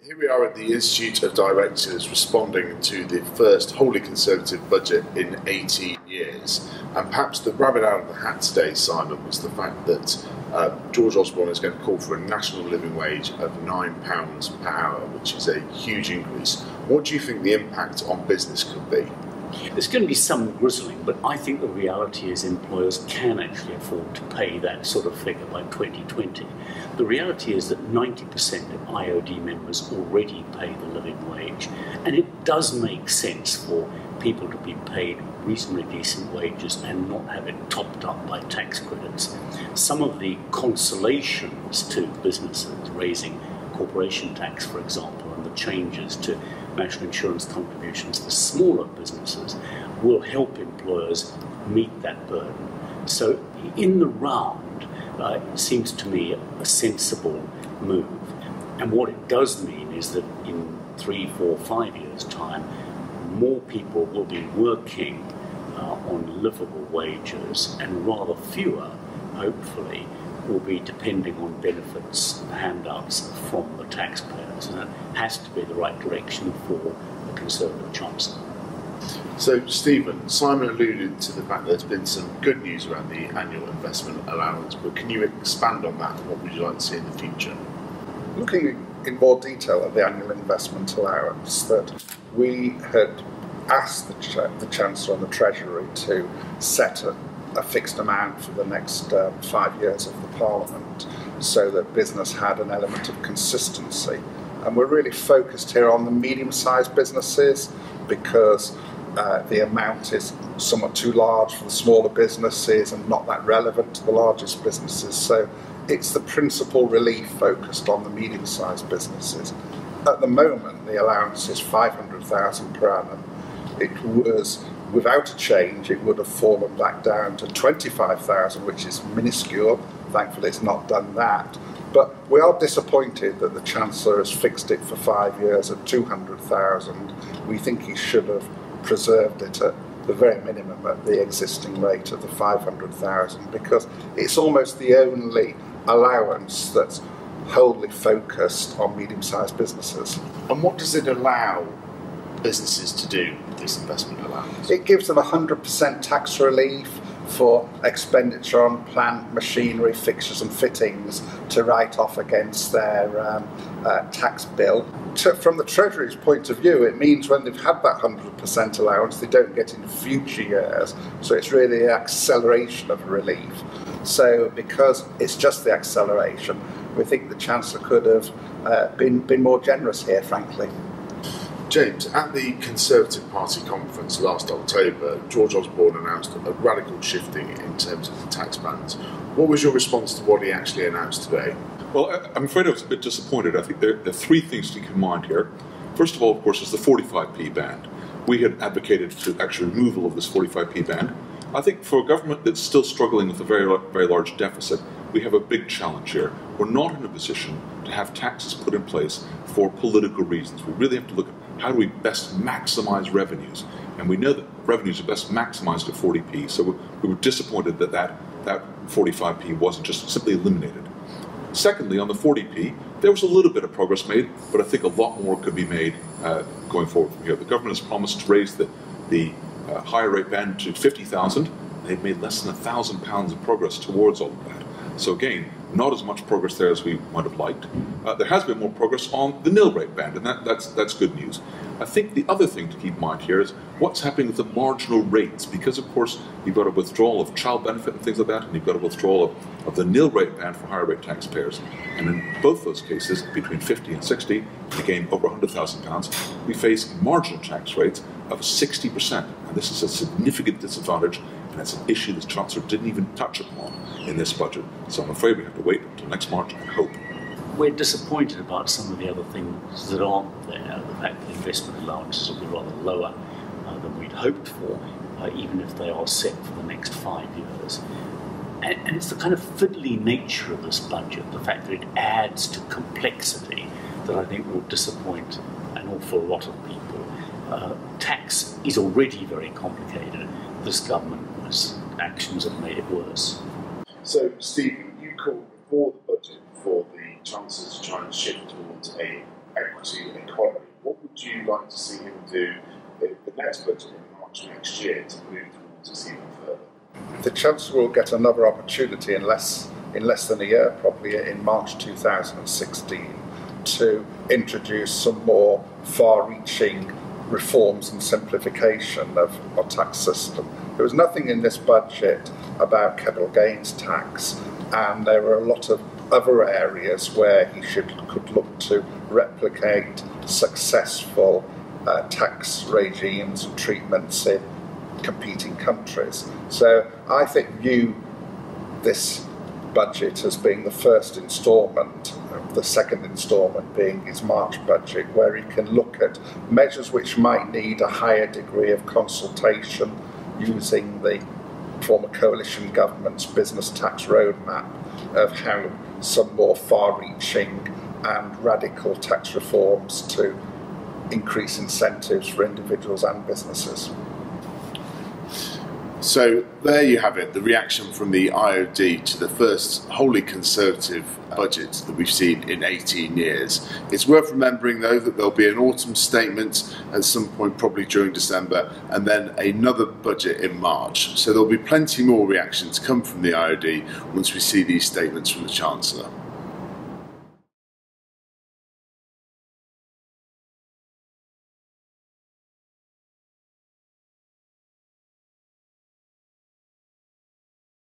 Here we are at the Institute of Directors responding to the first wholly Conservative budget in 18 years. And perhaps the rabbit out of the hat today, Simon, was the fact that George Osborne is going to call for a national living wage of £9 per hour, which is a huge increase. What do you think the impact on business could be? There's going to be some grizzling, but I think the reality is employers can actually afford to pay that sort of figure by 2020. The reality is that 90% of IoD members already pay the living wage, and it does make sense for people to be paid reasonably decent wages and not have it topped up by tax credits. Some of the consolations to businesses, raising corporation tax, for example, and the changes to national insurance contributions for smaller businesses will help employers meet that burden. So in the round, it seems to me a sensible move. And what it does mean is that in 3, 4, 5 years' time, more people will be working on livable wages, and rather fewer, hopefully, will be depending on benefits and handouts from the taxpayers. And that has to be the right direction for a Conservative chancellor. So, Stephen, Simon alluded to the fact that there's been some good news around the annual investment allowance, but can you expand on that? What would you like to see in the future? Looking in more detail at the annual investment allowance, that we had asked the Chancellor and the Treasury to set a fixed amount for the next 5 years of the Parliament, so that business had an element of consistency. And we're really focused here on the medium-sized businesses, because the amount is somewhat too large for the smaller businesses and not that relevant to the largest businesses. So it's the principal relief focused on the medium-sized businesses. At the moment, the allowance is £500,000 per annum. It was, without a change, it would have fallen back down to £25,000, which is minuscule. Thankfully, it's not done that. But we are disappointed that the Chancellor has fixed it for 5 years at £200,000. We think he should have preserved it at the very minimum at the existing rate of the £500,000, because it's almost the only allowance that's wholly focused on medium-sized businesses. And what does it allow businesses to do with this investment allowance? It gives them 100% tax relief for expenditure on plant, machinery, fixtures and fittings to write off against their tax bill. From the Treasury's point of view, it means when they've had that 100% allowance, they don't get in future years. So it's really an acceleration of relief. So because it's just the acceleration, we think the Chancellor could have been more generous here, frankly. James, at the Conservative Party conference last October, George Osborne announced a radical shifting in terms of the tax bands. What was your response to what he actually announced today? Well, I'm afraid I was a bit disappointed. I think there are three things to keep in mind here. First of all, of course, is the 45p band. We had advocated for actual removal of this 45p band. I think for a government that's still struggling with a very, very large deficit, we have a big challenge here. We're not in a position to have taxes put in place for political reasons. We really have to look at how do we best maximize revenues. And we know that revenues are best maximized at 40p, so we were disappointed that that 45p wasn't just simply eliminated. Secondly, on the 40p, there was a little bit of progress made, but I think a lot more could be made going forward from here. The government has promised to raise the higher rate band to 50,000. They've made less than £1,000 of progress towards all of that. So again, not as much progress there as we might have liked. There has been more progress on the nil rate band, and that's good news. I think the other thing to keep in mind here is what's happening with the marginal rates, because of course you've got a withdrawal of child benefit and things like that, and you've got a withdrawal of the nil rate band for higher rate taxpayers. And in both those cases, between 50 and 60, again over £100,000, we face marginal tax rates of 60%. And this is a significant disadvantage, and it's an issue the Chancellor didn't even touch upon in this budget. So I'm afraid we have to wait until next March and hope. We're disappointed about some of the other things that aren't there. The fact that investment allowances will be rather lower than we'd hoped for, even if they are set for the next 5 years. And it's the kind of fiddly nature of this budget, the fact that it adds to complexity, that I think will disappoint an awful lot of people. Tax is already very complicated. This government's actions have made it worse. So, Stephen, you called before the budget for the Chancellor to try and shift towards a equity and economy. What would you like to see him do in the next budget in March next year to move towards this even further? The Chancellor will get another opportunity in less than a year, probably in March 2016, to introduce some more far-reaching reforms and simplification of our tax system. There was nothing in this budget about capital gains tax, and there were a lot of other areas where he could look to replicate successful tax regimes and treatments in competing countries. So I view this budget as being the first instalment, the second instalment being his March budget, where he can look at measures which might need a higher degree of consultation using the former coalition government's business tax roadmap of how some more far-reaching and radical tax reforms to increase incentives for individuals and businesses. So there you have it, the reaction from the IoD to the first wholly conservative budget that we've seen in 18 years. It's worth remembering though that there'll be an autumn statement at some point probably during December and then another budget in March. So there'll be plenty more reaction to come from the IoD once we see these statements from the Chancellor.